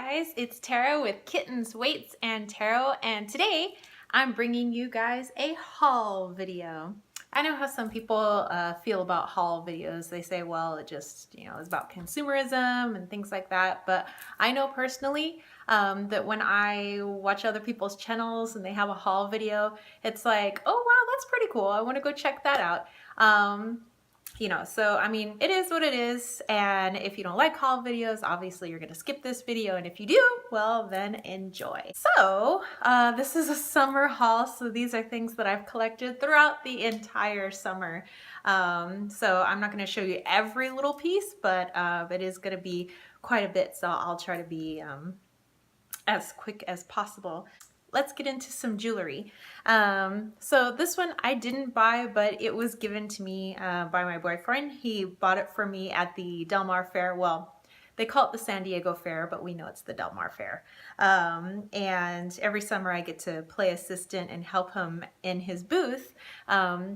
guys, it's Tara with Kittens, Weights, and Tarot, and today I'm bringing you guys a haul video. I know how some people feel about haul videos. They say, well, it just, is about consumerism and things like that. But I know personally that when I watch other people's channels and they have a haul video, it's like, oh, wow, that's pretty cool. I want to go check that out. So I mean, it is what it is, and if you don't like haul videos, obviously you're gonna skip this video, and if you do, well, then enjoy. So this is a summer haul, so these are things that I've collected throughout the entire summer. So I'm not gonna show you every little piece, but it is gonna be quite a bit, so I'll try to be as quick as possible. Let's get into some jewelry. So this one I didn't buy, but it was given to me by my boyfriend. He bought it for me at the Del Mar Fair. Well, they call it the San Diego Fair, but we know it's the Del Mar Fair. And every summer I get to play assistant and help him in his booth.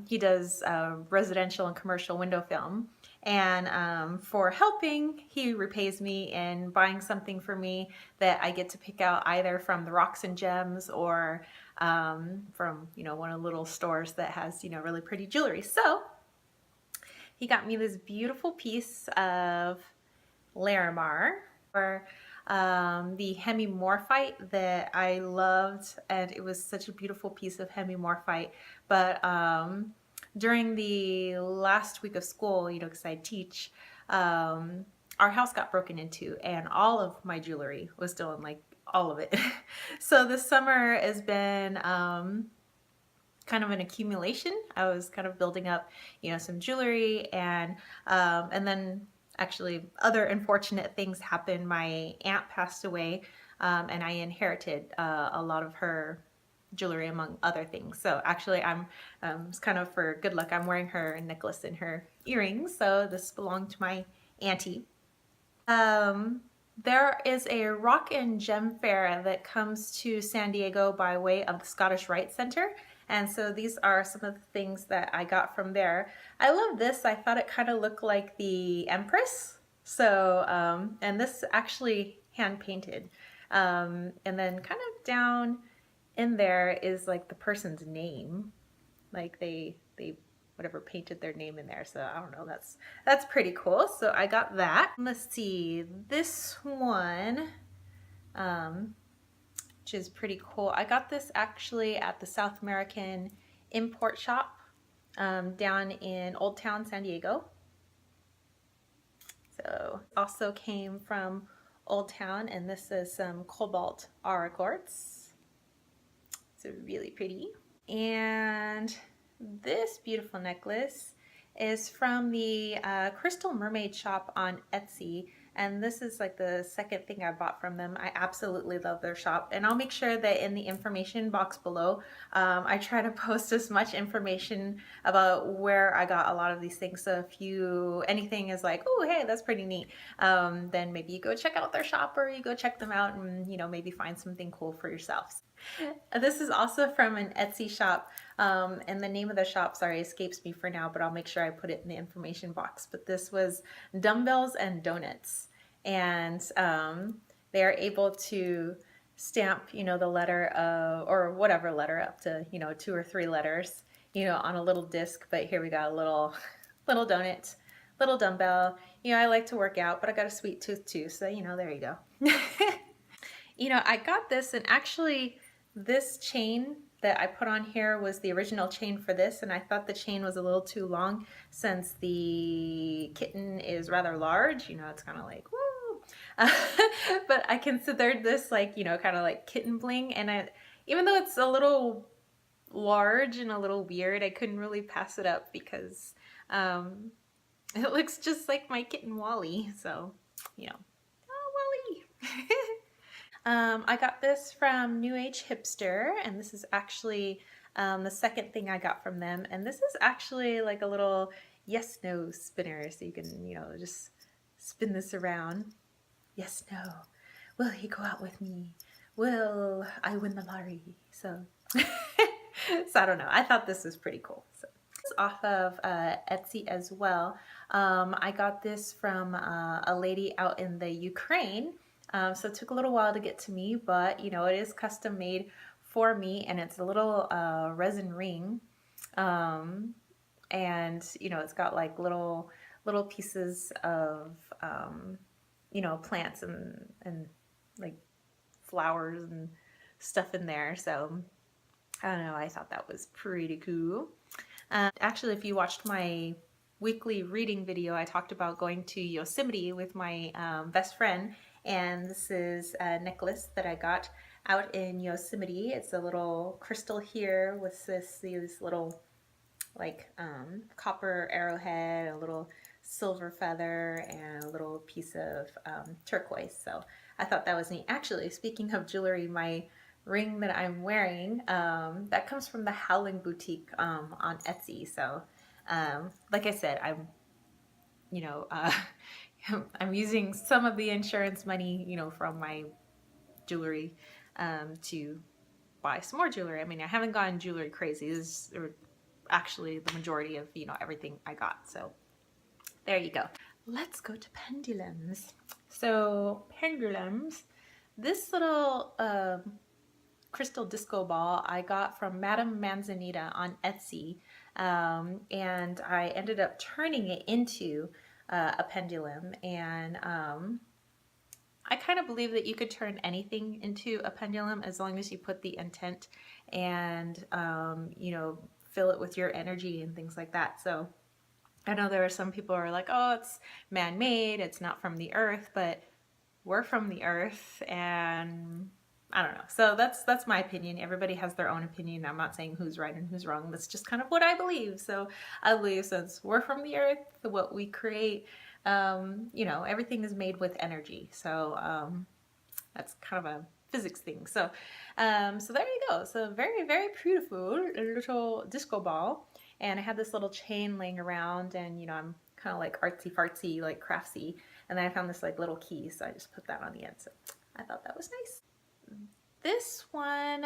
He does residential and commercial window film. And for helping, he repays me in buying something for me that I get to pick out either from the Rocks and Gems or from, one of the little stores that has, really pretty jewelry. So he got me this beautiful piece of Larimar, or the hemimorphite that I loved, and it was such a beautiful piece of hemimorphite. But during the last week of school, because I teach, our house got broken into and all of my jewelry was stolen, like all of it. So this summer has been kind of an accumulation. I was kind of building up, some jewelry, and then actually other unfortunate things happened. My aunt passed away, and I inherited a lot of her jewelry among other things. So actually I'm it's kind of for good luck. I'm wearing her necklace and her earrings. So this belonged to my auntie. There is a rock and gem fair that comes to San Diego by way of the Scottish Rite Center. And so these are some of the things that I got from there. I love this. I thought it kind of looked like the Empress. So, and this actually hand painted. And then kind of down in there is like the person's name, like they whatever painted their name in there. So I don't know, that's pretty cool. So I got that. Let's see, this one which is pretty cool. I got this actually at the South American import shop down in Old Town San Diego. So also came from Old Town, and this is some cobalt aura quartz. So really pretty. And this beautiful necklace is from the Crystal Mermaid shop on Etsy. And this is like the second thing I bought from them. I absolutely love their shop. And I'll make sure that in the information box below, I try to post as much information about where I got a lot of these things. So if anything is like, oh, hey, that's pretty neat, then maybe you go check out their shop, or you go check them out and, maybe find something cool for yourselves. This is also from an Etsy shop, and the name of the shop, sorry, escapes me for now, but I'll make sure I put it in the information box. But this was Dumbbells and Donuts, and they are able to stamp, the letter or whatever letter up to, 2 or 3 letters, on a little disc. But here we got a little donut, little dumbbell. I like to work out, but I got a sweet tooth too, so there you go. I got this, and actually this chain that I put on here was the original chain for this, and I thought the chain was a little too long since the kitten is rather large. It's kind of like, woo! But I considered this like, kind of like kitten bling, and even though it's a little large and a little weird, I couldn't really pass it up because it looks just like my kitten Wally, so, oh, Wally! I got this from New Age Hipster, and this is actually the second thing I got from them. And this is actually like a little yes-no spinner, so you can, just spin this around. Yes, no. Will he go out with me? Will I win the lottery? So, so I don't know. I thought this was pretty cool. So it's off of Etsy as well. I got this from a lady out in the Ukraine. So it took a little while to get to me, but you know, it is custom made for me, and it's a little resin ring. Um, and you know, it's got like little pieces of you know, plants and like flowers and stuff in there. So I don't know, I thought that was pretty cool. Actually, if you watched my weekly reading video, I talked about going to Yosemite with my best friend, and this is a necklace that I got out in Yosemite. It's a little crystal here with these little like copper arrowhead, a little silver feather, and a little piece of turquoise. So I thought that was neat. Actually, speaking of jewelry, my ring that I'm wearing, that comes from the Howling Boutique on Etsy. So like I said, I'm, you know, I'm using some of the insurance money, you know, from my jewelry to buy some more jewelry. I mean, I haven't gone jewelry crazy. This is actually the majority of, you know, everything I got. So there you go. Let's go to pendulums. So pendulums, this little crystal disco ball I got from Madame Manzanita on Etsy, and I ended up turning it into a pendulum, and I kind of believe that you could turn anything into a pendulum as long as you put the intent and you know, fill it with your energy and things like that. So I know there are some people who are like, oh, it's man-made, it's not from the earth, but we're from the earth, and I don't know. So that's my opinion. Everybody has their own opinion. I'm not saying who's right and who's wrong. That's just kind of what I believe. So I believe since we're from the earth, what we create, you know, everything is made with energy. So that's kind of a physics thing. So so there you go. So very, very beautiful little disco ball. And I had this little chain laying around, and you know, I'm kind of like artsy fartsy, like craftsy. And then I found this like little key, so I just put that on the end. So I thought that was nice. This one,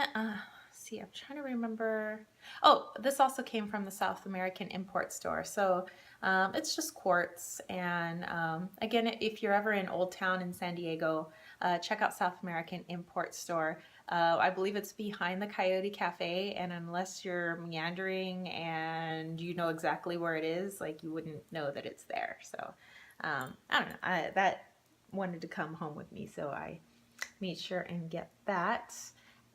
see, I'm trying to remember. Oh, this also came from the South American import store. So it's just quartz. And again, if you're ever in Old Town in San Diego, check out South American import store. I believe it's behind the Coyote Cafe, and unless you're meandering and you know exactly where it is, like you wouldn't know that it's there. So I don't know. That wanted to come home with me, so I made sure and get that.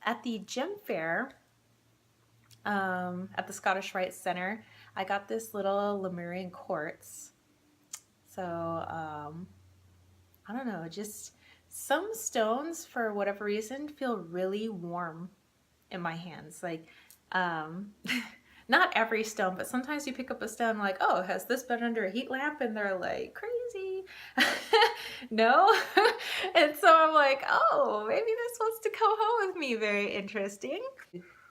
At the gem fair, at the Scottish Rite Center, I got this little Lemurian quartz. So I don't know, just some stones for whatever reason feel really warm in my hands. Like not every stone, but sometimes you pick up a stone like, oh, has this been under a heat lamp? And they're like, crazy. No. And so I'm like, oh, maybe this wants to come home with me. Very interesting.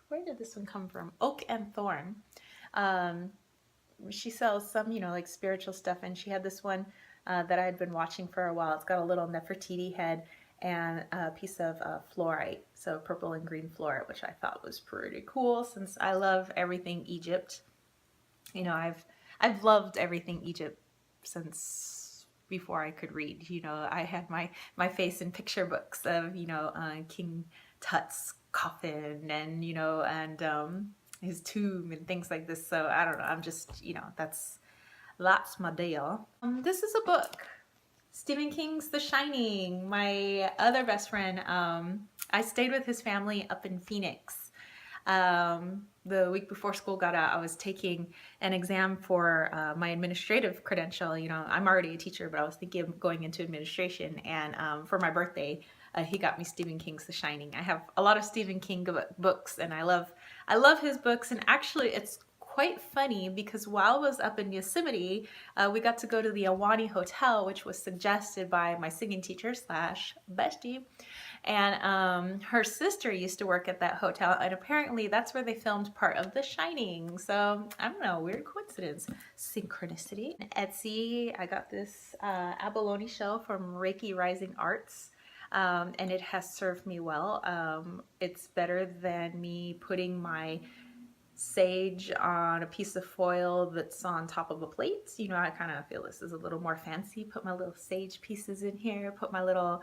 Where did this one come from? Oak and Thorn. She sells some, you know, like spiritual stuff, and she had this one that I had been watching for a while. It's got a little Nefertiti head and a piece of fluorite, so purple and green fluorite, which I thought was pretty cool since I love everything Egypt. You know, I've loved everything Egypt since before I could read. You know, I had my face in picture books of, you know, King Tut's coffin, and you know, and his tomb and things like this. So I don't know, I'm just, you know, that's my deal. This is a book, Stephen King's The Shining. My other best friend, I stayed with his family up in Phoenix. The week before school got out, I was taking an exam for my administrative credential. You know, I'm already a teacher, but I was thinking of going into administration. And for my birthday, he got me Stephen King's The Shining. I have a lot of Stephen King books, and I love his books. And actually, it's quite funny because while I was up in Yosemite, we got to go to the Wally Hotel, which was suggested by my singing teacher slash bestie. And her sister used to work at that hotel, and apparently that's where they filmed part of The Shining. So I don't know, weird coincidence, synchronicity. Etsy, I got this abalone shell from Reiki Rising Arts. And it has served me well. It's better than me putting my sage on a piece of foil that's on top of a plate. You know, I kind of feel this is a little more fancy. Put my little sage pieces in here, put my little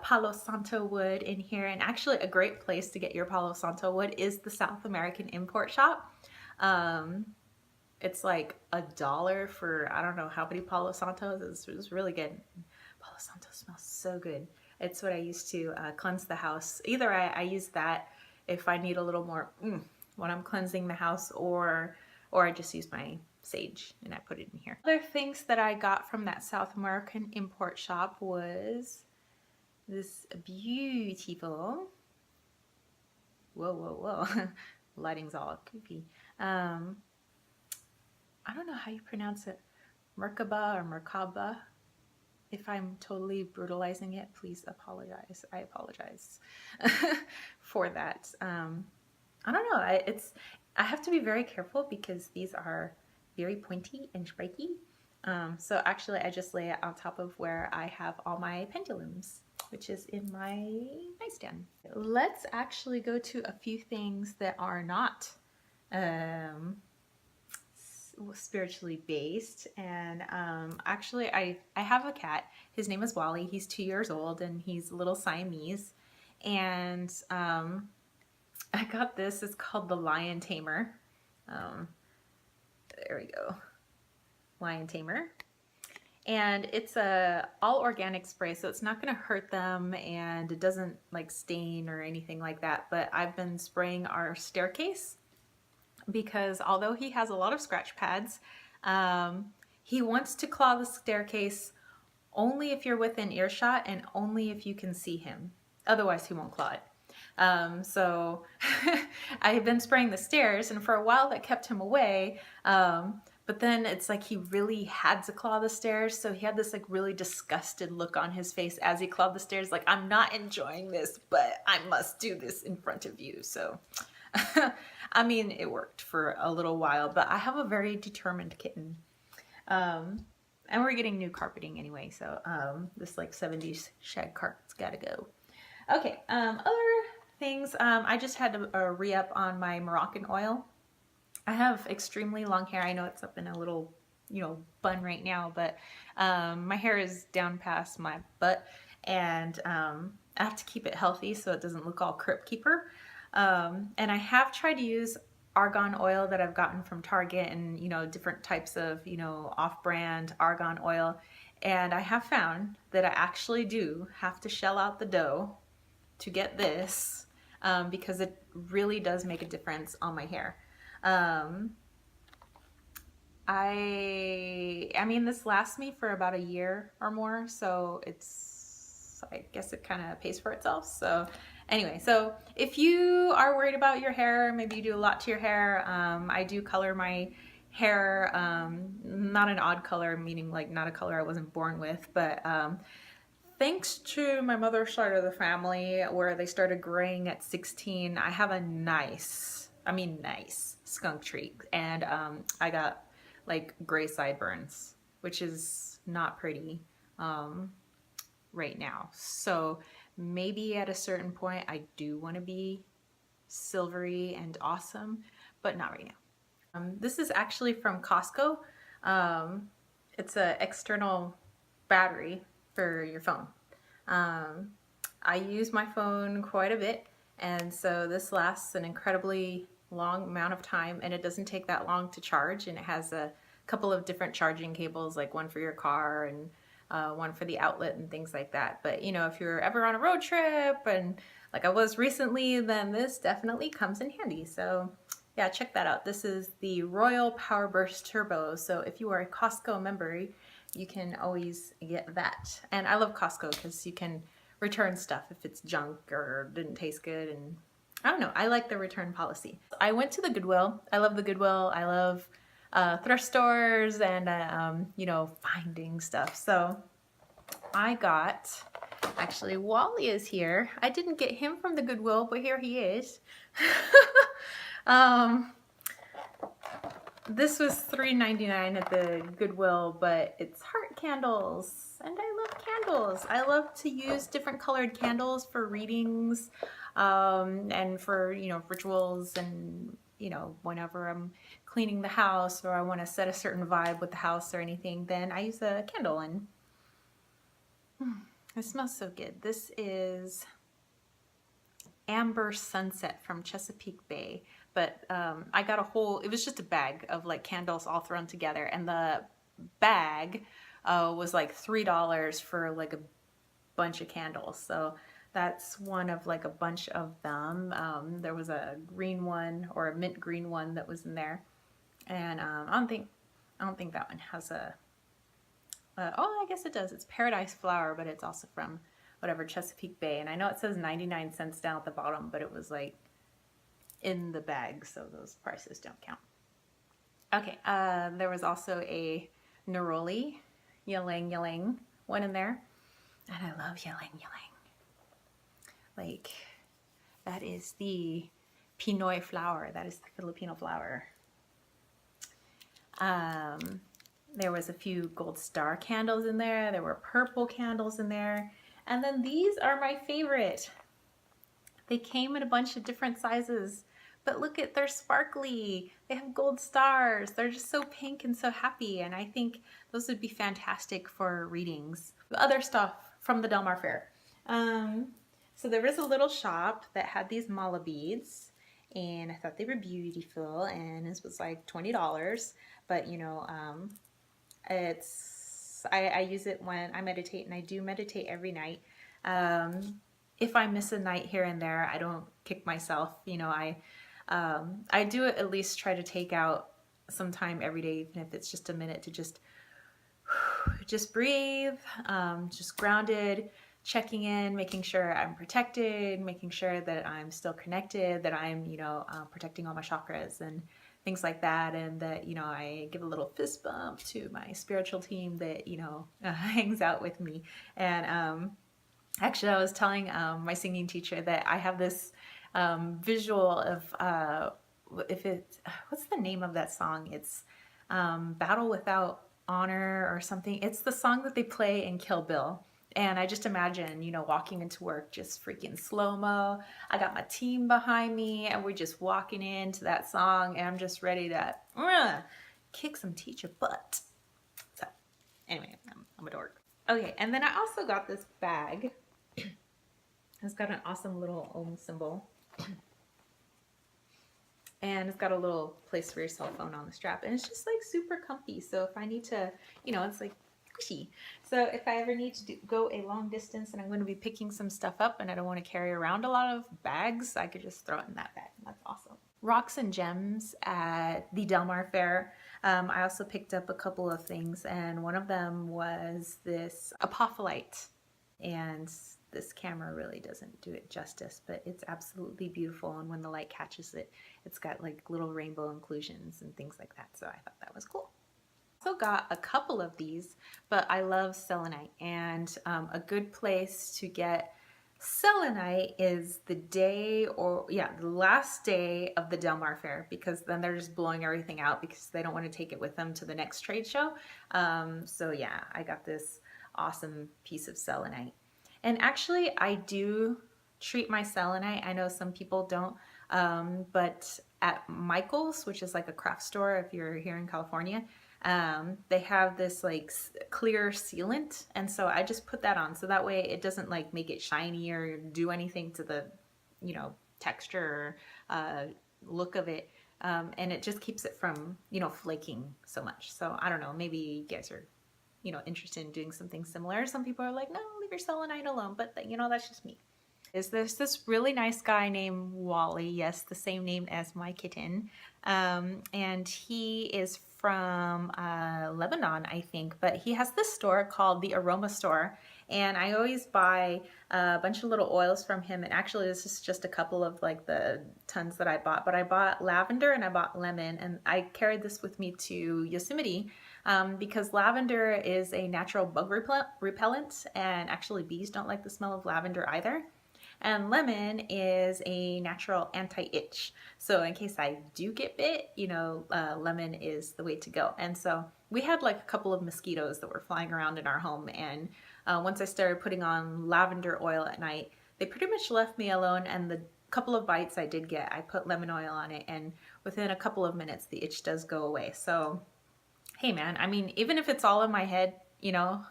Palo Santo wood in here. And actually a great place to get your Palo Santo wood is the South American import shop. It's like $1 for, I don't know how many Palo Santos. It's really good. Palo Santo smells so good. It's what I use to cleanse the house. Either I use that if I need a little more when I'm cleansing the house, or I just use my sage and I put it in here. Other things that I got from that South American import shop was this beautiful, whoa, lighting's all goofy. I don't know how you pronounce it, Merkaba or Merkaba. If I'm totally brutalizing it, please apologize. I apologize for that. I don't know. I have to be very careful because these are very pointy and spiky. So actually, I just lay it on top of where I have all my pendulums, which is in my nightstand. Let's actually go to a few things that are not spiritually based. And actually I have a cat. His name is Wally. He's 2 years old and he's a little Siamese. And I got this. It's called the Lion Tamer. There we go. Lion Tamer. And it's a all organic spray, so it's not going to hurt them, and it doesn't like stain or anything like that. But I've been spraying our staircase because although he has a lot of scratch pads, he wants to claw the staircase only if you're within earshot and only if you can see him. Otherwise, he won't claw it. So I've been spraying the stairs, and for a while that kept him away. But then it's like he really had to claw the stairs, so he had this like really disgusted look on his face as he clawed the stairs, like, I'm not enjoying this, but I must do this in front of you. So I mean, it worked for a little while, but I have a very determined kitten. And we're getting new carpeting anyway, so this like 70s shag carpet's gotta go. Okay, other things, I just had to re-up on my Moroccan oil. I have extremely long hair. I know it's up in a little, bun right now, but my hair is down past my butt, and I have to keep it healthy so it doesn't look all Crypt Keeper. And I have tried to use argan oil that I've gotten from Target and, different types of, off-brand argan oil. And I have found that I actually do have to shell out the dough to get this because it really does make a difference on my hair. I mean, this lasts me for about a year or more, so I guess it kind of pays for itself. So anyway, so if you are worried about your hair, maybe you do a lot to your hair, I do color my hair, not an odd color, meaning like not a color I wasn't born with, but thanks to my mother's side of the family where they started graying at 16, I have a nice skunk tree, and I got like gray sideburns, which is not pretty right now. So maybe at a certain point I do want to be silvery and awesome, but not right now. This is actually from Costco. It's an external battery for your phone. I use my phone quite a bit, and so this lasts an incredibly long amount of time, and it doesn't take that long to charge, and it has a couple of different charging cables, like one for your car and one for the outlet and things like that. But if you're ever on a road trip, and like I was recently, then this definitely comes in handy. So yeah, check that out. This is the Royal Power Burst Turbo. So if you are a Costco member, you can always get that. And I love Costco because you can return stuff if it's junk or didn't taste good, and I don't know, I like the return policy. I went to the Goodwill. I love the Goodwill. I love thrift stores and finding stuff. So I got, actually Wally is here. I didn't get him from the Goodwill, but here he is. This was $3.99 at the Goodwill, but it's heart candles, and I love candles. I love to use different colored candles for readings, and for, rituals and you know, whenever I'm cleaning the house or I want to set a certain vibe with the house or anything, then I use a candle. And it smells so good. This is Amber Sunset from Chesapeake Bay, but I got a whole, it was just a bag of like candles all thrown together, and the bag was like $3 for like a bunch of candles. So that's one of like a bunch of them. There was a green one, or a mint green one, that was in there, and I don't think that one has a oh, I guess it does. It's Paradise Flower, but it's also from whatever, Chesapeake Bay. And I know it says 99 cents down at the bottom, but it was like in the bag, so those prices don't count. Okay, there was also a neroli, ylang ylang one in there. And I love ylang ylang. Like, that is the Pinoy flower. That is the Filipino flower. There was a few gold star candles in there. There were purple candles in there. And then these are my favorite. They came in a bunch of different sizes, but look at, they're sparkly. They have gold stars. They're just so pink and so happy. And I think those would be fantastic for readings. Other stuff from the Del Mar Fair. So there was a little shop that had these mala beads, and I thought they were beautiful, and this was like $20. But you know, I use it when I meditate, and I do meditate every night. If I miss a night here and there, I don't kick myself. You know, I do at least try to take out some time every day, even if it's just a minute, to just breathe, just grounded, checking in, making sure I'm protected, making sure that I'm still connected, that I'm, you know, protecting all my chakras and things like that, and that, you know, I give a little fist bump to my spiritual team that, you know, hangs out with me. And actually, I was telling my singing teacher that I have this visual of what's the name of that song? It's Battle Without Honor or something. It's the song that they play in Kill Bill. And I just imagine, you know, walking into work just freaking slow-mo. I got my team behind me, and we're just walking into that song, and I'm just ready to kick some teacher butt. So anyway, I'm a dork. Okay, and then I also got this bag. It's got an awesome little Om symbol. And it's got a little place for your cell phone on the strap. And it's just like super comfy. So if I need to, you know, it's like squishy. So if I ever need to go a long distance and I'm going to be picking some stuff up and I don't want to carry around a lot of bags, I could just throw it in that bag. That's awesome. Rocks and gems at the Del Mar Fair. I also picked up a couple of things, and one of them was this apophyllite. And this camera really doesn't do it justice, but it's absolutely beautiful. And when the light catches it, it's got like little rainbow inclusions and things like that. So I thought that was cool. Also got a couple of these, but I love selenite, and a good place to get selenite is the day, or yeah, the last day of the Del Mar Fair, because then they're just blowing everything out because they don't want to take it with them to the next trade show. So yeah, I got this awesome piece of selenite. And actually, I do treat my selenite. I know some people don't, but at Michael's, which is like a craft store if you're here in California, they have this like clear sealant, and so I just put that on, so that way it doesn't like make it shiny or do anything to the, you know, texture or look of it, and it just keeps it from, you know, flaking so much. So I don't know, maybe you guys are, you know, interested in doing something similar. Some people are like, no, leave your selenite alone, but you know, that's just me. There's this really nice guy named Wally, yes, the same name as my kitten, and he is from Lebanon, I think, but he has this store called the Aroma Store, and I always buy a bunch of little oils from him. And actually, this is just a couple of like the tons that I bought, but I bought lavender and I bought lemon, and I carried this with me to Yosemite because lavender is a natural bug repellent, and actually bees don't like the smell of lavender either. And lemon is a natural anti-itch. So in case I do get bit, you know, lemon is the way to go. And so we had like a couple of mosquitoes that were flying around in our home. And once I started putting on lavender oil at night, they pretty much left me alone. And the couple of bites I did get, I put lemon oil on it, and within a couple of minutes the itch does go away. So hey man, I mean, even if it's all in my head, you know,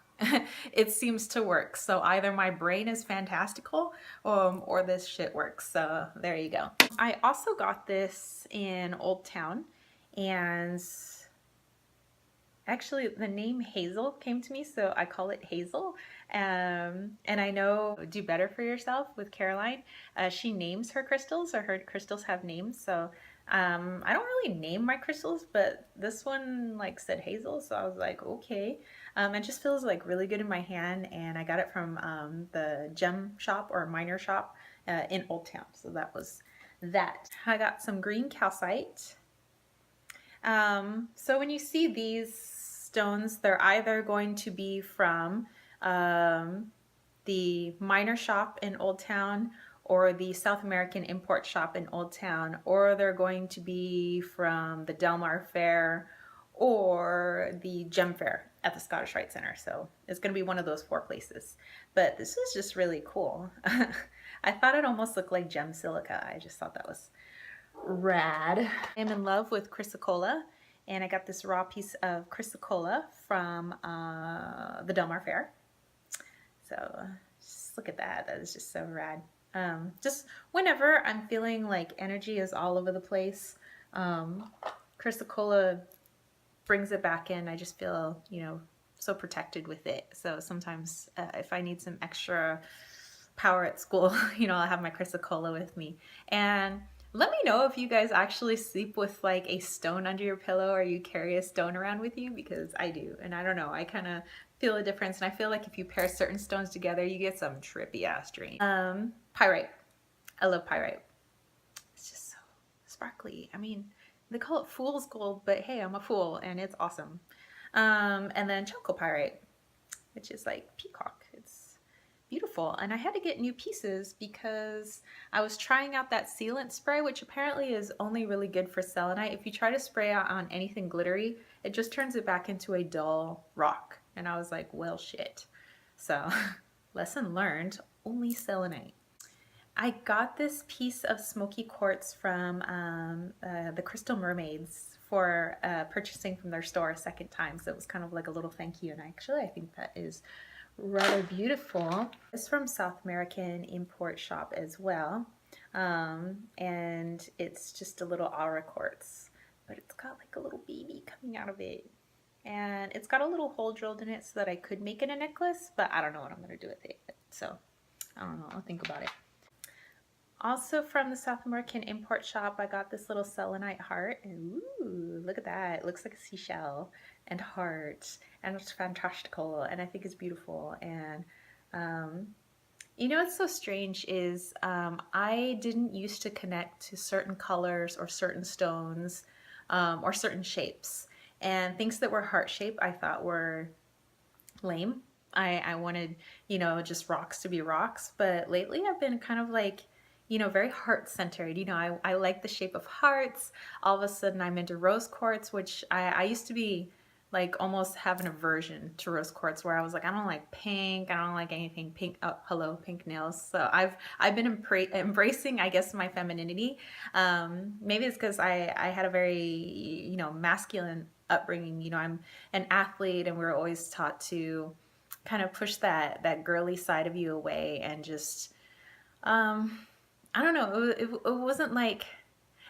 it seems to work. So either my brain is fantastical, or this shit works. So there you go. I also got this in Old Town, and actually the name Hazel came to me, so I call it Hazel. And I know Do Better for Yourself with Caroline. She names her crystals, or her crystals have names. So I don't really name my crystals, but this one like said Hazel, so I was like, okay. It just feels like really good in my hand, and I got it from the gem shop or miner shop in Old Town. So that was that. I got some green calcite. So when you see these stones, they're either going to be from the miner shop in Old Town, or the South American import shop in Old Town, or they're going to be from the Del Mar Fair or the Gem Fair at the Scottish Rite Center. So it's going to be one of those 4 places. But this was just really cool. I thought it almost looked like gem silica. I just thought that was rad. I'm in love with chrysocolla, and I got this raw piece of chrysocolla from the Del Mar Fair. So just look at that. That is just so rad. Just whenever I'm feeling like energy is all over the place, chrysocolla brings it back in. I just feel, you know, so protected with it. So sometimes if I need some extra power at school, you know, I'll have my chrysocolla with me. And let me know if you guys actually sleep with like a stone under your pillow, or you carry a stone around with you, because I do. And I don't know, I kind of feel a difference. And I feel like if you pair certain stones together, you get some trippy ass dreams. Pyrite. I love pyrite. It's just so sparkly. I mean, they call it fool's gold, but hey, I'm a fool and it's awesome. And then chalcopyrite, which is like peacock. It's beautiful. And I had to get new pieces because I was trying out that sealant spray, which apparently is only really good for selenite. If you try to spray out on anything glittery, it just turns it back into a dull rock. And I was like, well, shit. So lesson learned, only selenite. I got this piece of smoky quartz from the Crystal Mermaids for purchasing from their store a second time. So it was kind of like a little thank you. And actually, I think that is rather beautiful. It's from South American import shop as well. And it's just a little aura quartz, but it's got like a little baby coming out of it. And it's got a little hole drilled in it so that I could make it a necklace, but I don't know what I'm going to do with it. So I don't know. I'll think about it. Also from the South American import shop, I got this little selenite heart. And ooh, look at that. It looks like a seashell and heart. And it's fantastical. And I think it's beautiful. And you know what's so strange is I didn't used to connect to certain colors or certain stones or certain shapes. And things that were heart-shaped I thought were lame. I wanted, you know, just rocks to be rocks. But lately I've been kind of like, you know, very heart-centered. You know, I like the shape of hearts. All of a sudden I'm into rose quartz, which I used to be like almost have an aversion to rose quartz, where I was like, I don't like pink. I don't like anything pink. Oh, hello, pink nails. So I've been embracing, I guess, my femininity. Maybe it's because I had a very, you know, masculine upbringing. You know, I'm an athlete, and we're always taught to kind of push that girly side of you away, and just I don't know, it wasn't like,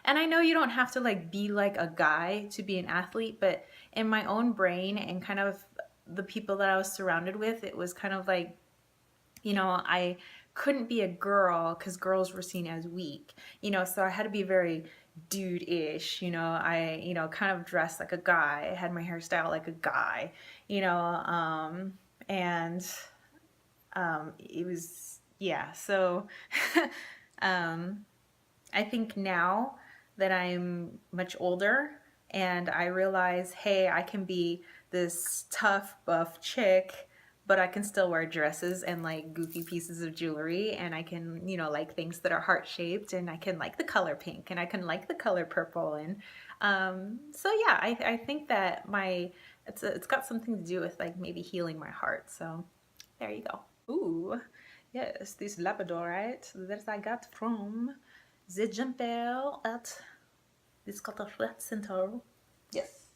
and I know you don't have to like be like a guy to be an athlete, but in my own brain and kind of the people that I was surrounded with, it was kind of like, you know, I couldn't be a girl because girls were seen as weak, you know, so I had to be very dude-ish, you know, you know, kind of dressed like a guy. I had my hairstyle like a guy, you know, and it was, yeah, so I think now that I'm much older and I realize, hey, I can be this tough, buff chick, but I can still wear dresses and like goofy pieces of jewelry, and I can, you know, like things that are heart-shaped, and I can like the color pink, and I can like the color purple. And so yeah, I think that it's got something to do with like maybe healing my heart. So there you go. Ooh, yes, this Labradorite that I got from the jumper at this Scottish Center. Yes,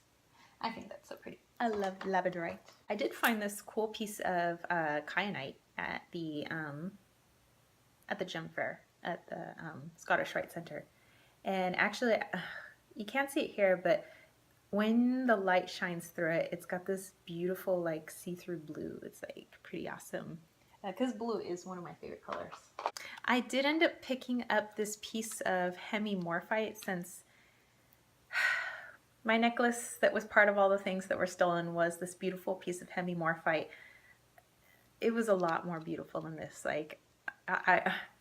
I think that's so pretty. I love labradorite. I did find this cool piece of kyanite at the Gem Fair at the Scottish Rite Center, and actually, you can't see it here, but when the light shines through it, it's got this beautiful like see-through blue. It's like pretty awesome because blue is one of my favorite colors. I did end up picking up this piece of hemimorphite since my necklace that was part of all the things that were stolen was this beautiful piece of hemimorphite. It was a lot more beautiful than this. Like,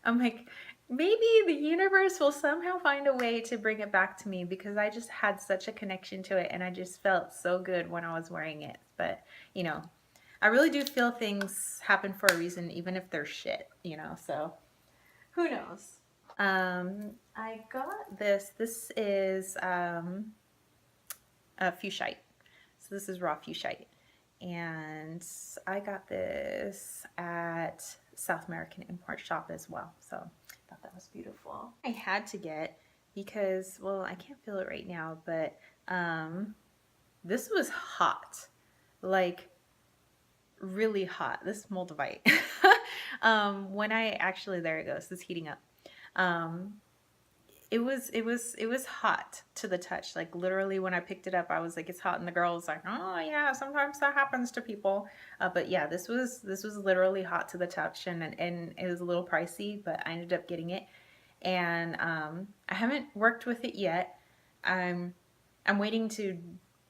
I'm like, maybe the universe will somehow find a way to bring it back to me because I just had such a connection to it and I just felt so good when I was wearing it. But, you know, I really do feel things happen for a reason, even if they're shit, you know, so who knows? I got this. This is fuchsite. So this is raw fuchsite. And I got this at South American Import Shop as well. So I thought that was beautiful. I had to get because, well, I can't feel it right now, but this was hot. Like really hot. This moldavite. When I actually, there it goes. This heating up. It was hot to the touch. Like literally when I picked it up, I was like, it's hot. And the girl was like, oh yeah, sometimes that happens to people. But yeah, this was literally hot to the touch and it was a little pricey, but I ended up getting it. And I haven't worked with it yet. I'm waiting to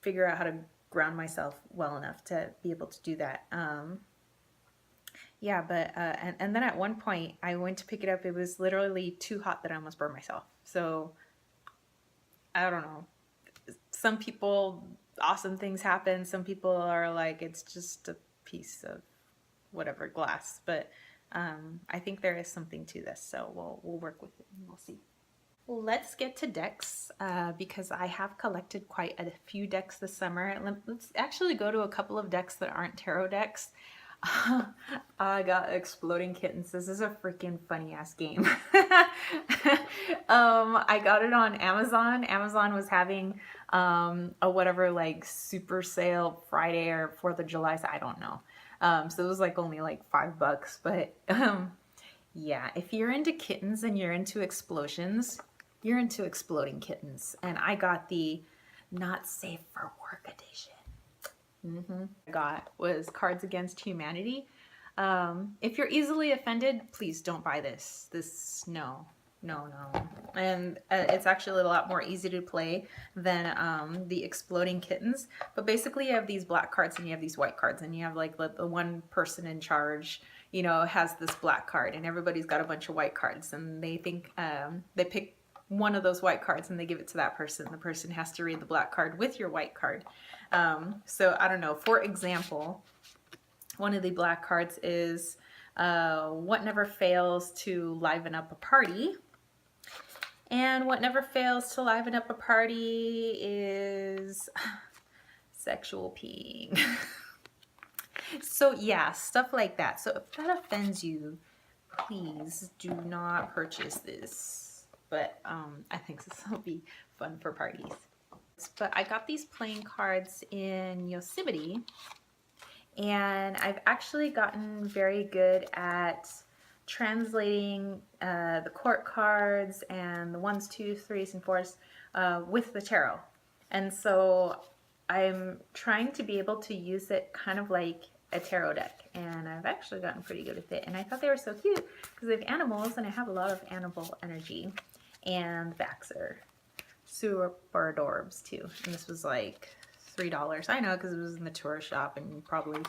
figure out how to ground myself well enough to be able to do that. Yeah, but and then at one point I went to pick it up. It was literally too hot that I almost burned myself. So I don't know. Some people, awesome things happen. Some people are like, it's just a piece of whatever glass. But I think there is something to this. So we'll work with it and we'll see. Well, let's get to decks because I have collected quite a few decks this summer. Let's actually go to a couple of decks that aren't tarot decks. I got Exploding Kittens. This is a freaking funny ass game. I got it on Amazon. Amazon was having a whatever like super sale Friday or 4th of July. So I don't know. So it was like only like $5, but yeah, if you're into kittens and you're into explosions, you're into Exploding Kittens. And I got the Not Safe for Work edition. I got was Cards Against Humanity. If you're easily offended, please don't buy this. No. And it's actually a lot more easy to play than the Exploding Kittens. But basically you have these black cards and you have these white cards and you have like the one person in charge, you know, has this black card and everybody's got a bunch of white cards and they think they pick one of those white cards and they give it to that person. The person has to read the black card with your white card. So I don't know, for example, one of the black cards is what never fails to liven up a party. And what never fails to liven up a party is sexual peeing. So yeah, stuff like that. So if that offends you, please do not purchase this. But I think this will be fun for parties. But I got these playing cards in Yosemite, and I've actually gotten very good at translating the court cards and the 1s, 2s, 3s, and 4s with the tarot. And so I'm trying to be able to use it kind of like a tarot deck, and I've actually gotten pretty good with it. And I thought they were so cute because they have animals, and I have a lot of animal energy, and the backs are super adorbs too. And this was like $3. I know because it was in the tourist shop and you probably,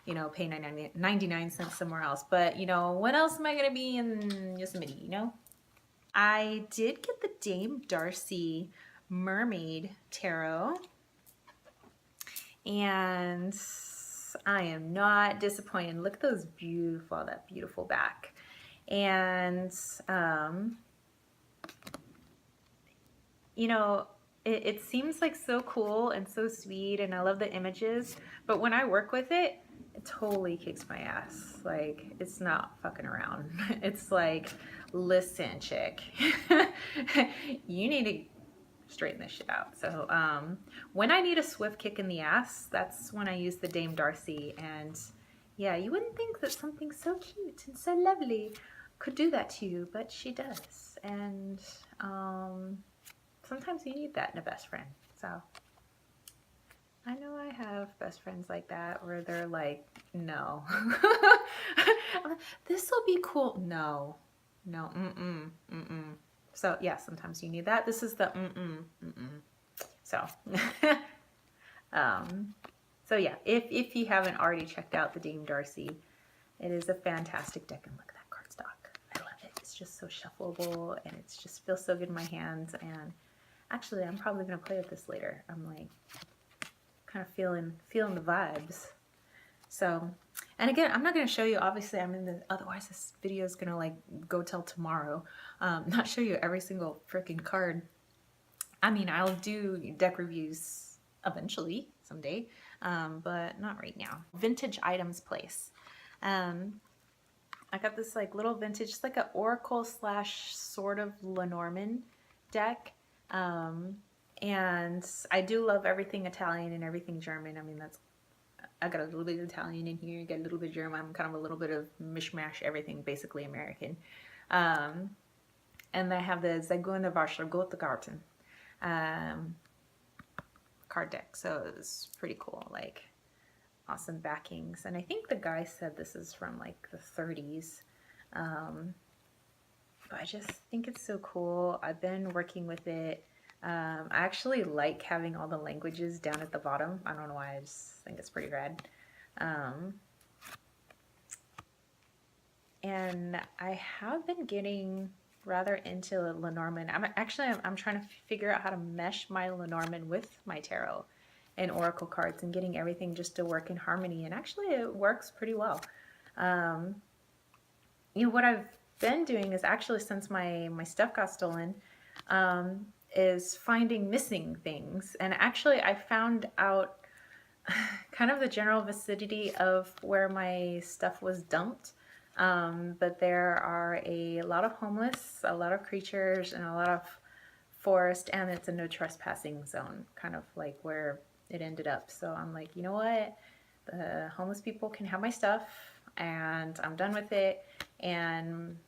you know, pay 99 cents somewhere else. But, you know, what else am I going to be in Yosemite, you know? I did get the Dame Darcy Mermaid Tarot. And I am not disappointed. Look at those beautiful, that beautiful back. And, you know, it seems like so cool and so sweet and I love the images, but when I work with it, it totally kicks my ass. Like, it's not fucking around. It's like listen, chick, you need to straighten this shit out. So when I need a swift kick in the ass, that's when I use the Dame Darcy. And yeah, you wouldn't think that something so cute and so lovely could do that to you, but she does. And sometimes you need that in a best friend. So I know I have best friends like that where they're like, no, this will be cool. No, no, So yeah, sometimes you need that. This is the So, so yeah, if you haven't already checked out the Dame Darcy, it is a fantastic deck. And look at that cardstock. I love it. It's just so shuffleable and it just feels so good in my hands. And actually, I'm probably gonna play with this later. I'm like kind of feeling the vibes. So, and again, I'm not going to show you, obviously, otherwise this video is going to like go till tomorrow. Not show you every single freaking card. I mean, I'll do deck reviews eventually, someday, but not right now. Vintage items place. I got this like little vintage, it's like an Oracle slash sort of Lenormand deck. And I do love everything Italian and everything German. I mean, I got a little bit of Italian in here, got a little bit of German. I'm kind of a little bit of mishmash, everything basically American. And I have the Zaguna Varsha Garten card deck. So it's pretty cool, like awesome backings. And I think the guy said this is from like the 30s. But I just think it's so cool. I've been working with it. I actually like having all the languages down at the bottom. I don't know why, I just think it's pretty rad. And I have been getting rather into Lenormand. I'm trying to figure out how to mesh my Lenormand with my tarot and oracle cards and getting everything just to work in harmony. And actually it works pretty well. You know, what I've been doing is actually, since my stuff got stolen, is finding missing things. And actually I found out kind of the general vicinity of where my stuff was dumped. But there are a lot of homeless, a lot of creatures, and a lot of forest, and it's a no trespassing zone, kind of like where it ended up. So I'm like, you know what? The homeless people can have my stuff, and I'm done with it, and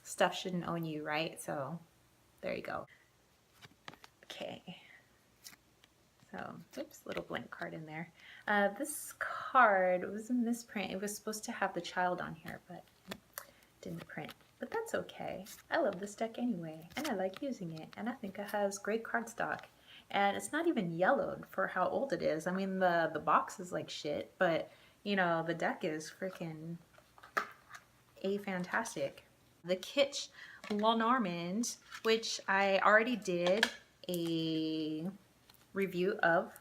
stuff shouldn't own you, right? So there you go. Okay. So, oops, little blank card in there. This card was a misprint. It was supposed to have the child on here, but it didn't print. But that's okay. I love this deck anyway, and I like using it, and I think it has great cardstock. And it's not even yellowed for how old it is. I mean, the box is like shit, but, you know, the deck is freaking fantastic. The Kitsch Lenormand, which I already did a review of.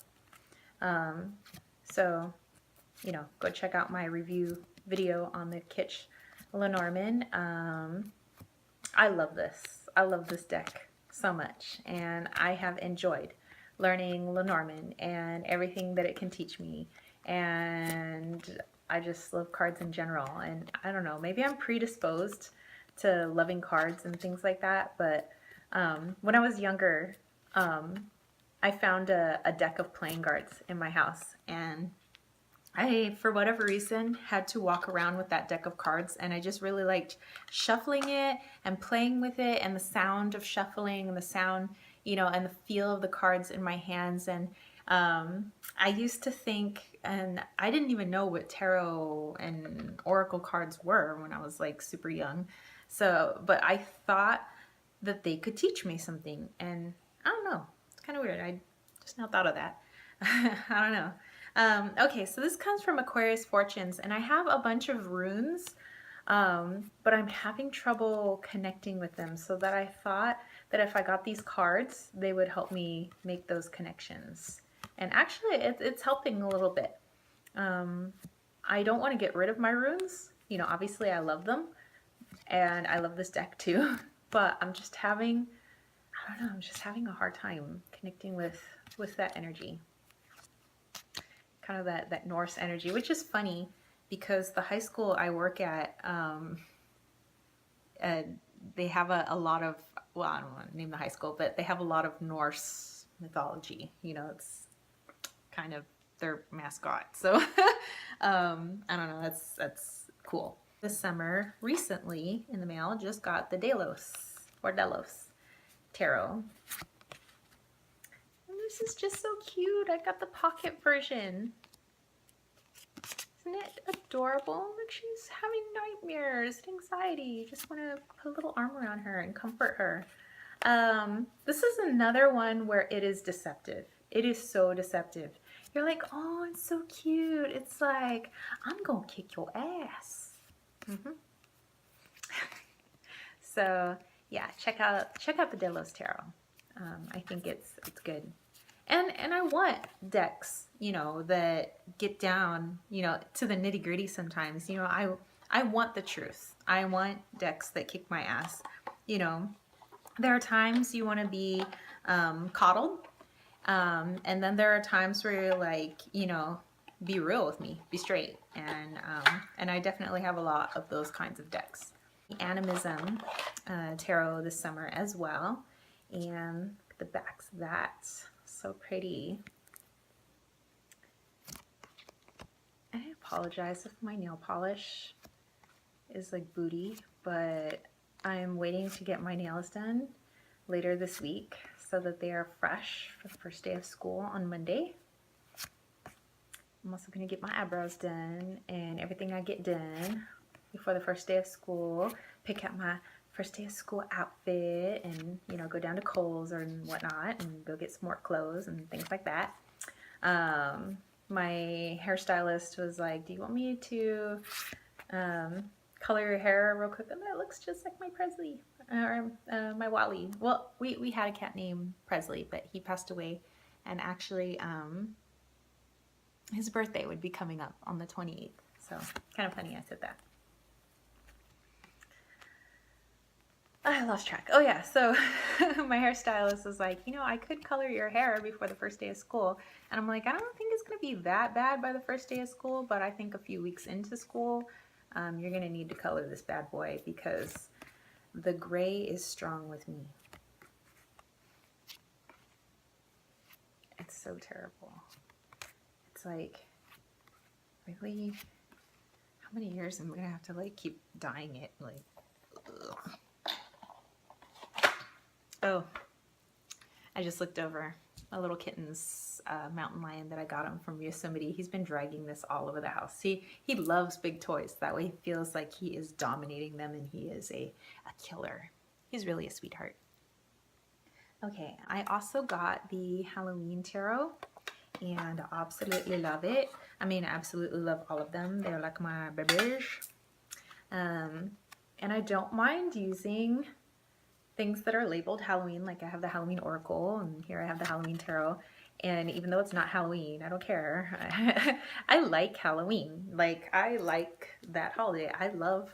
So, you know, go check out my review video on the Kitsch Lenormand. I love this. I love this deck so much, and I have enjoyed learning Lenormand and everything that it can teach me. And I just love cards in general. And I don't know, maybe I'm predisposed to loving cards and things like that. But when I was younger, I found a deck of playing cards in my house, and I, for whatever reason, had to walk around with that deck of cards, and I just really liked shuffling it and playing with it, and the sound of shuffling and the sound, you know, and the feel of the cards in my hands. And I used to think, and I didn't even know what tarot and oracle cards were when I was like super young. So, but I thought that they could teach me something, and I don't know. It's kind of weird. I just now thought of that. I don't know. Okay, so this comes from Aquarius Fortunes, and I have a bunch of runes, but I'm having trouble connecting with them, so that I thought that if I got these cards, they would help me make those connections. And actually, it's helping a little bit. I don't want to get rid of my runes. You know, obviously I love them, and I love this deck too, but I'm just having, I don't know, I'm just having a hard time connecting with that energy. Kind of that Norse energy, which is funny because the high school I work at they have a lot of, well, I don't want to name the high school, but they have a lot of Norse mythology. You know, it's kind of their mascot. So I don't know, that's cool. This summer, recently in the mail, just got the Delos tarot. And this is just so cute. I got the pocket version. Isn't it adorable? Look, she's having nightmares and anxiety. You just want to put a little arm around her and comfort her. This is another one where it is deceptive. It is so deceptive. You're like, oh, it's so cute. It's like, I'm gonna kick your ass. So yeah, check out the Delos Tarot. I think it's good. And I want decks, you know, that get down, you know, to the nitty gritty sometimes. You know, I want the truth. I want decks that kick my ass. You know, there are times you want to be coddled. And then there are times where you're like, you know, be real with me, be straight. And I definitely have a lot of those kinds of decks. Animism tarot this summer as well. And the back's that. So pretty. I apologize if my nail polish is like booty, but I'm waiting to get my nails done later this week so that they are fresh for the first day of school on Monday. I'm also going to get my eyebrows done and everything I get done before the first day of school. Pick out my first day of school outfit and, you know, go down to Kohl's or whatnot and go get some more clothes and things like that. My hairstylist was like, do you want me to color your hair real quick? And that looks just like my Presley or my Wally. Well, we had a cat named Presley, but he passed away, and actually his birthday would be coming up on the 28th. So kind of funny I said that. I lost track. Oh yeah, so my hairstylist was like, you know, I could color your hair before the first day of school. And I'm like, I don't think it's going to be that bad by the first day of school, but I think a few weeks into school, you're going to need to color this bad boy because the gray is strong with me. It's so terrible. It's like, really? How many years am I going to have to like keep dyeing it? Like, ugh. Oh, I just looked over a little kitten's mountain lion that I got him from Yosemite. He's been dragging this all over the house. He loves big toys. That way he feels like he is dominating them and he is a killer. He's really a sweetheart. Okay, I also got the Halloween tarot and I absolutely love it. I mean, I absolutely love all of them. They're like my babies. And I don't mind using things that are labeled Halloween, like I have the Halloween Oracle, and here I have the Halloween Tarot, and even though it's not Halloween, I don't care. I like Halloween. Like, I like that holiday. I love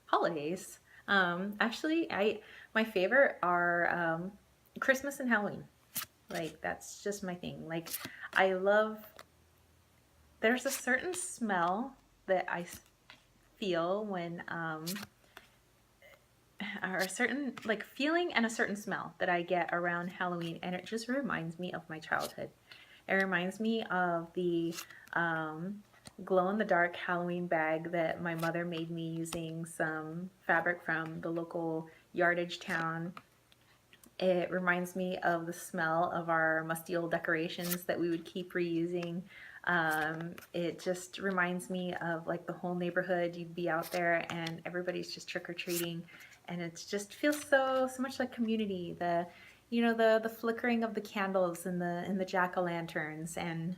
holidays. Actually, my favorite are Christmas and Halloween. Like, that's just my thing. Like, I love, there's a certain smell that I feel when, or a certain like feeling and a certain smell that I get around Halloween, and it just reminds me of my childhood. It reminds me of the glow-in-the-dark Halloween bag that my mother made me using some fabric from the local yardage town. It reminds me of the smell of our musty old decorations that we would keep reusing. It just reminds me of like the whole neighborhood. You'd be out there and everybody's just trick-or-treating, and it just feels so much like community. The, you know, the flickering of the candles and the jack-o'-lanterns, and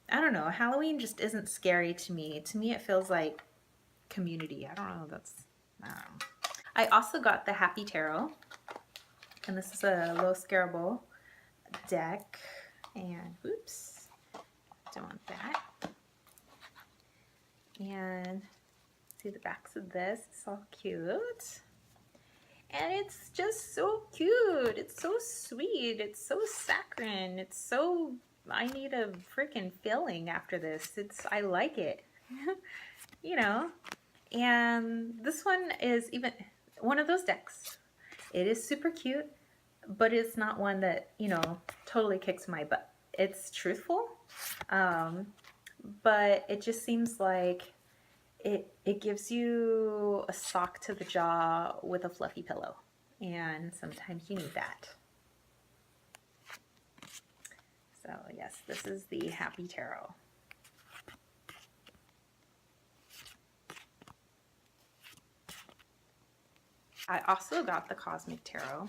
I don't know, Halloween just isn't scary to me. To me it feels like community. I don't know, I don't know. I also got the Happy Tarot, and this is a low scarable deck, and oops, don't want that. And see the backs of this, it's all cute. And it's just so cute. It's so sweet. It's so saccharine. It's so, I need a freaking filling after this. I like it. You know. And this one is even, one of those decks. It is super cute, but it's not one that, you know, totally kicks my butt. It's truthful, but it just seems like it gives you a sock to the jaw with a fluffy pillow, and sometimes you need that. So yes, this is the Happy Tarot. I also got the Cosmic Tarot,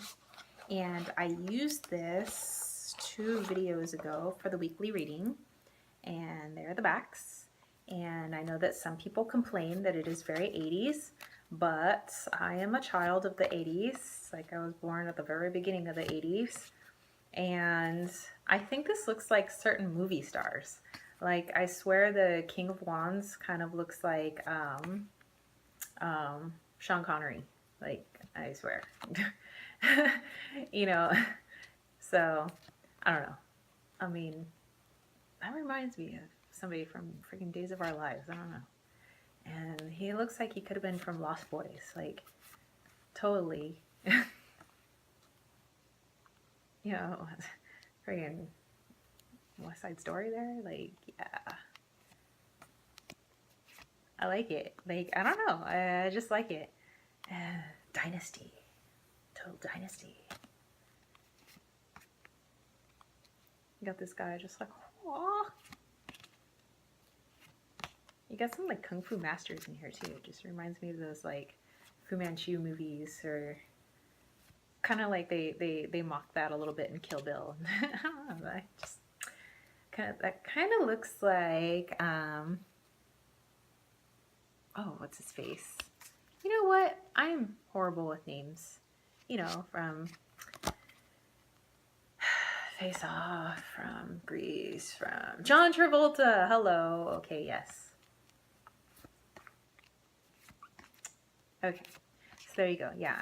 and I used this 2 videos ago for the weekly reading, and there are the backs. And I know that some people complain that it is very 80s, but I am a child of the 80s. Like, I was born at the very beginning of the 80s, and I think this looks like certain movie stars. Like, I swear the King of Wands kind of looks like Sean Connery. Like, I swear. You know, so I don't know. I mean, that reminds me of somebody from freaking Days of Our Lives. I don't know. And he looks like he could have been from Lost Boys. Like, totally. You know, freaking West Side Story there. Like, yeah. I like it. Like, I don't know. I just like it. Dynasty. Total Dynasty. You got this guy just like, aww. You got some like Kung Fu masters in here too. It just reminds me of those like Fu Manchu movies, or kind of like they mock that a little bit in Kill Bill. I don't know. I just that kind of looks like oh, what's his face? You know what? I'm horrible with names. You know, from Face Off, from Grease, from John Travolta. Hello. Okay, yes. Okay, so there you go. Yeah,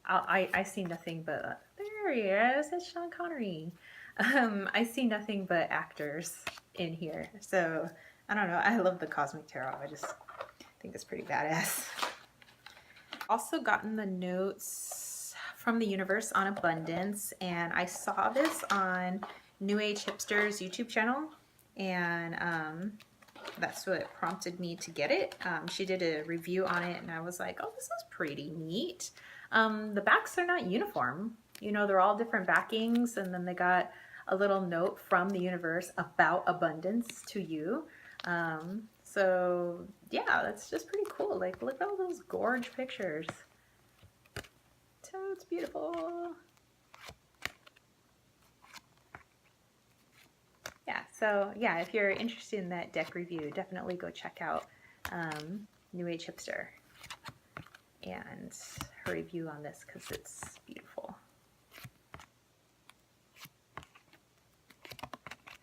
I see nothing but there he is. It's Sean Connery. I see nothing but actors in here. So I don't know. I love the Cosmic Tarot. I just think it's pretty badass. Also gotten the notes from the universe on abundance, and I saw this on New Age Hipster's YouTube channel, and that's what prompted me to get it. She did a review on it, and I was like, oh, this is pretty neat. The backs are not uniform. You know, they're all different backings, and then they got a little note from the universe about abundance to you. So yeah, that's just pretty cool. Like, look at all those gorge pictures. So it's beautiful. Yeah, so yeah, if you're interested in that deck review, definitely go check out New Age Hipster and her review on this, because it's beautiful.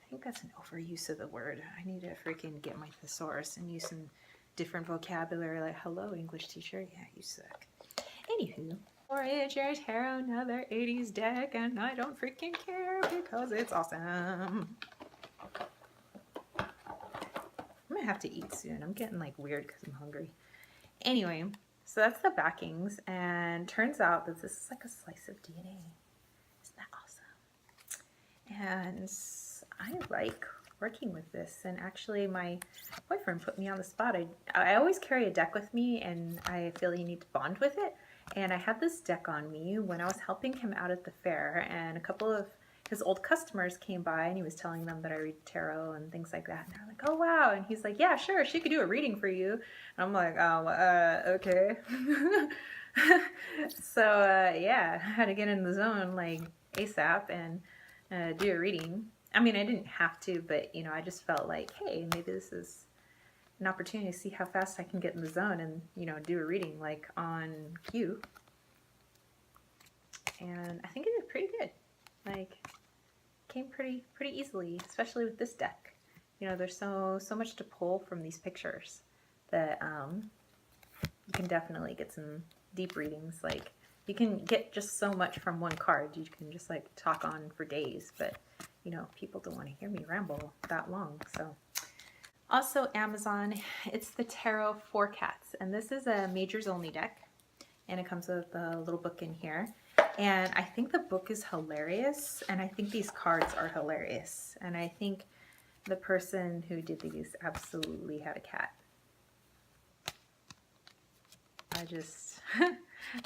I think that's an overuse of the word. I need to freaking get my thesaurus and use some different vocabulary, like, hello, English teacher. Yeah, you suck. Anywho, Voyager Tarot, another 80s deck, and I don't freaking care because it's awesome. I'm gonna have to eat soon. I'm getting like weird because I'm hungry. Anyway, so that's the backings, and turns out that this is like a slice of DNA. Isn't that awesome? And I like working with this, and actually my boyfriend put me on the spot. I always carry a deck with me, and I feel you need to bond with it. And I had this deck on me when I was helping him out at the fair, and a couple of his old customers came by, and he was telling them that I read tarot and things like that. And they're like, oh, wow. And he's like, yeah, sure, she could do a reading for you. And I'm like, oh, okay. So, yeah, I had to get in the zone, like, ASAP and do a reading. I mean, I didn't have to, but, you know, I just felt like, hey, maybe this is an opportunity to see how fast I can get in the zone and, you know, do a reading, like, on cue. And I think it did pretty good. Like, came pretty easily, especially with this deck. You know, there's so much to pull from these pictures that you can definitely get some deep readings. Like, you can get just so much from one card. You can just like talk on for days, but you know, people don't want to hear me ramble that long. So also Amazon, it's the Tarot for Cats, and this is a majors only deck. and it comes with a little book in here. And I think the book is hilarious, and I think these cards are hilarious, and I think the person who did these absolutely had a cat. I just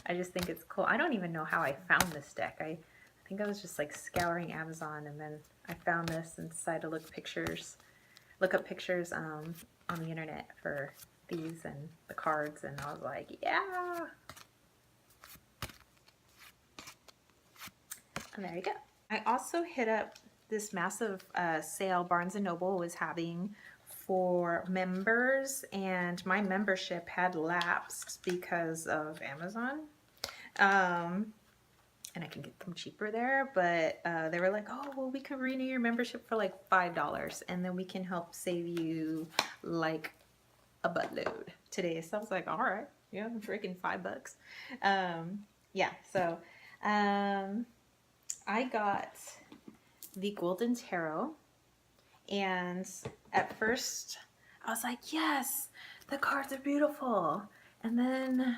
I just think it's cool. I don't even know how I found this deck. I think I was just like scouring Amazon, and then I found this and decided to look up pictures on the internet for these and the cards, and I was like, yeah. And there you go. I also hit up this massive sale Barnes & Noble was having for members, and my membership had lapsed because of Amazon. And I can get them cheaper there, but they were like, oh, well, we can renew your membership for like $5, and then we can help save you like a buttload today. So I was like, all right, yeah, I'm freaking $5. Yeah, so I got the Golden Tarot, and at first I was like, yes, the cards are beautiful. And then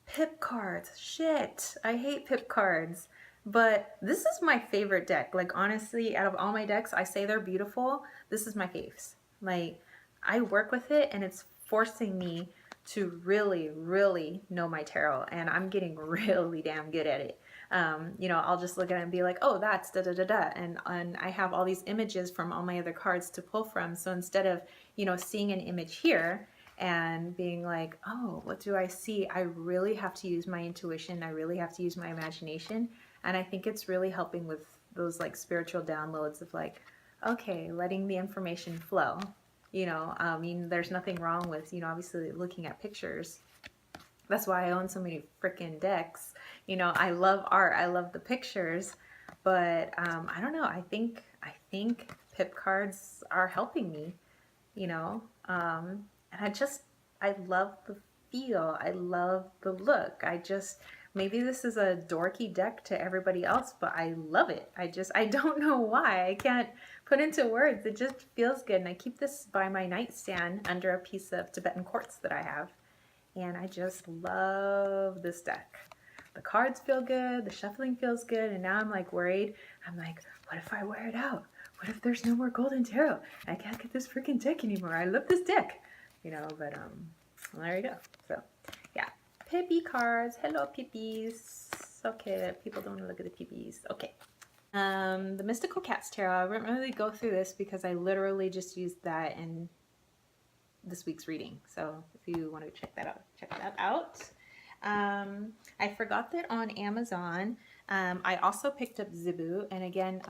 pip cards, shit, I hate pip cards. But this is my favorite deck. Like, honestly, out of all my decks, I say they're beautiful. This is my faves. Like, I work with it, and it's forcing me to really, really know my tarot, and I'm getting really damn good at it. You know, I'll just look at it and be like, oh, that's da da da da, and I have all these images from all my other cards to pull from. So instead of, you know, seeing an image here and being like, oh, what do I see? I really have to use my intuition. I really have to use my imagination. And I think it's really helping with those like spiritual downloads of like, okay, letting the information flow. You know, I mean, there's nothing wrong with, you know, obviously looking at pictures. That's why I own so many freaking decks. You know, I love art. I love the pictures. But I don't know. I think pip cards are helping me, you know. And I love the feel. I love the look. Maybe this is a dorky deck to everybody else, but I love it. I don't know why. I can't put into words. It just feels good. And I keep this by my nightstand under a piece of Tibetan quartz that I have. And I just love this deck. The cards feel good. The shuffling feels good. And now I'm like worried. I'm like, what if I wear it out? What if there's no more Golden Tarot? I can't get this freaking deck anymore. I love this deck. You know, but well, there you go. So, yeah. Pippy cards. Hello, Pippies. Okay, people don't want to look at the Pippies. Okay. The Mystical Cats Tarot. I won't really go through this because I literally just used that in this week's reading. So if you want to check that out. I forgot that on Amazon. I also picked up Zebu, and again,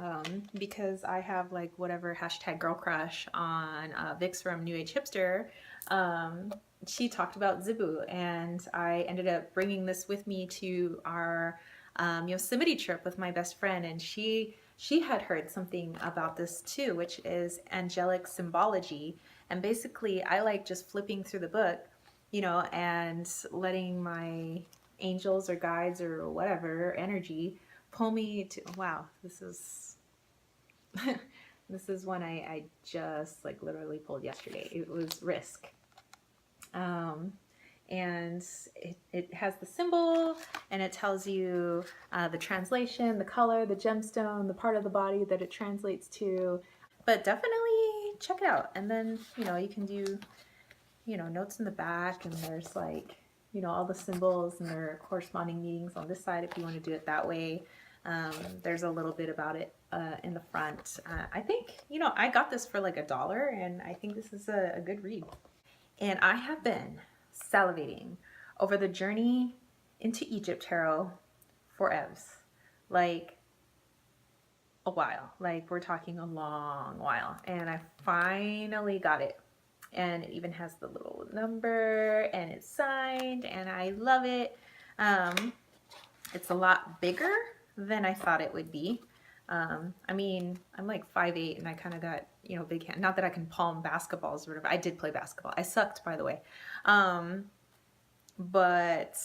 because I have like whatever hashtag girl crush on Vix from New Age Hipster, she talked about Zebu, and I ended up bringing this with me to our Yosemite trip with my best friend, and she had heard something about this too, which is angelic symbology. And basically, I like just flipping through the book, you know, and letting my angels or guides or whatever energy pull me to, wow, this is this is one I just like literally pulled yesterday. It was Risk. And it has the symbol, and it tells you the translation, the color, the gemstone, the part of the body that it translates to. But definitely check it out. And then, you know, you can do, you know, notes in the back, and there's like, you know, all the symbols and their corresponding meanings on this side if you want to do it that way. There's a little bit about it in the front. I think, you know, I got this for like $1, and I think this is a good read. And I have been salivating over the Journey into Egypt tarot for evs. Like a while. Like we're talking a long while. And I finally got it. And it even has the little number, and it's signed, and I love it. It's a lot bigger than I thought it would be. I mean, I'm like 5'8", and I kind of got, you know, big hand. Not that I can palm basketballs or whatever. I did play basketball. I sucked, by the way. But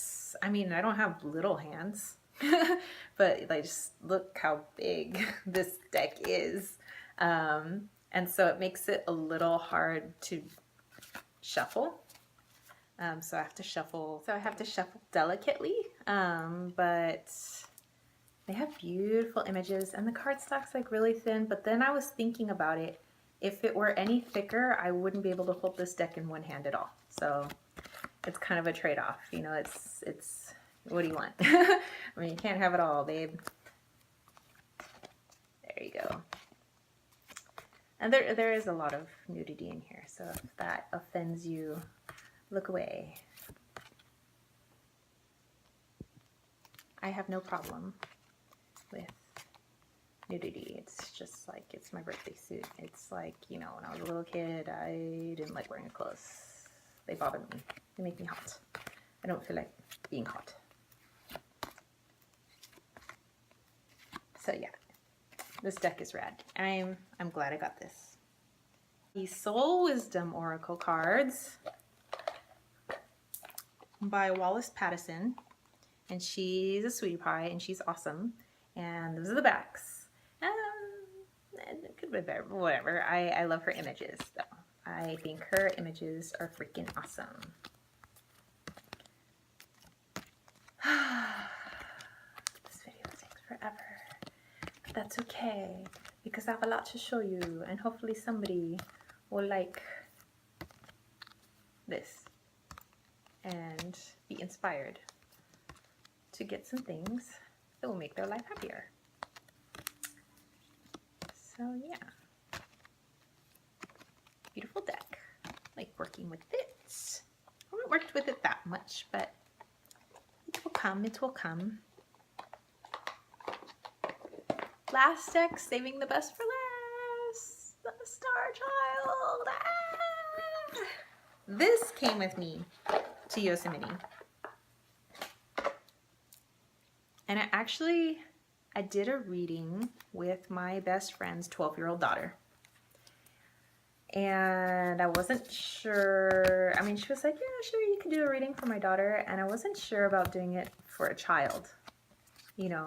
I mean, I don't have little hands. But like, just look how big this deck is. And so it makes it a little hard to shuffle. So I have to shuffle. So I have to shuffle delicately, but they have beautiful images, and the cardstock's like really thin. But then I was thinking about it. If it were any thicker, I wouldn't be able to hold this deck in one hand at all. So it's kind of a trade-off. You know, it's what do you want? I mean, you can't have it all, babe. There you go. And there is a lot of nudity in here, so if that offends you, look away. I have no problem with nudity. It's just like, it's my birthday suit. It's like, you know, when I was a little kid, I didn't like wearing clothes. They bother me. They make me hot. I don't feel like being hot. So yeah, this deck is rad. I'm glad I got this. The Soul Wisdom Oracle cards by Wallace Pattison, and she's a sweetie pie and she's awesome. And those are the backs. It could be better, but whatever. I love her images though. I think her images are freaking awesome. This video takes forever, but that's okay because I have a lot to show you, and hopefully somebody will like this and be inspired to get some things that will make their life happier. So yeah, beautiful deck. I like working with it. I haven't worked with it that much, but it will come, it will come. Last deck, saving the best for last. The Star Child. Ah! This came with me to Yosemite. And I did a reading with my best friend's 12-year-old daughter. And I wasn't sure, I mean, she was like, yeah, sure, you can do a reading for my daughter. And I wasn't sure about doing it for a child, you know,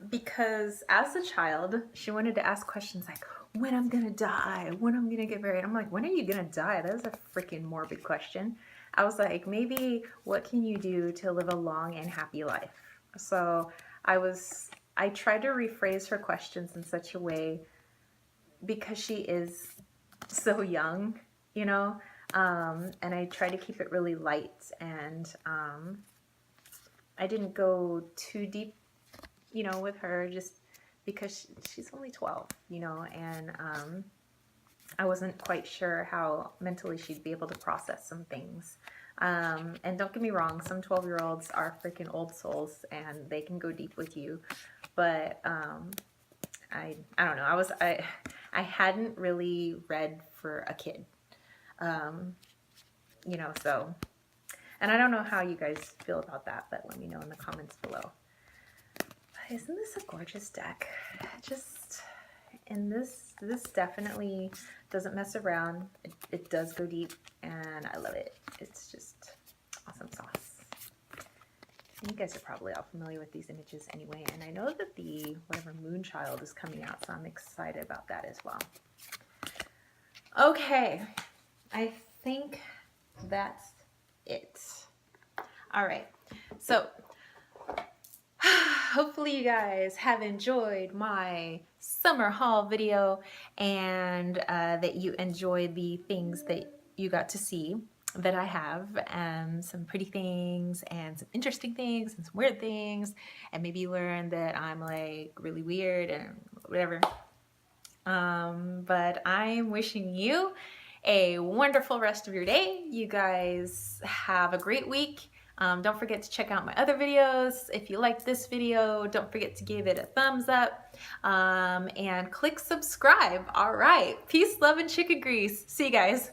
because as a child, she wanted to ask questions like, when I'm gonna die, when I'm gonna get married. I'm like, when are you gonna die? That is a freaking morbid question. I was like, maybe what can you do to live a long and happy life? So I tried to rephrase her questions in such a way, because she is so young, you know, and I tried to keep it really light, and I didn't go too deep, you know, with her, just because she's only 12, you know, and I wasn't quite sure how mentally she'd be able to process some things. And don't get me wrong, some 12-year-olds are freaking old souls and they can go deep with you, but I don't know, I hadn't really read for a kid, you know, so, and I don't know how you guys feel about that, but let me know in the comments below. But isn't this a gorgeous deck? Just, and this definitely doesn't mess around. It does go deep, and I love it. It's just awesome sauce. You guys are probably all familiar with these images anyway, and I know that the whatever Moonchild is coming out, so I'm excited about that as well. Okay, I think that's it. All right, so hopefully you guys have enjoyed my summer haul video, and that you enjoyed the things that you got to see that I have, some pretty things and some interesting things and some weird things, and maybe you learned that I'm like really weird and whatever. But I'm wishing you a wonderful rest of your day. You guys have a great week. Don't forget to check out my other videos. If you like this video, don't forget to give it a thumbs up, and click subscribe. All right, peace, love, and chicken grease. See you guys.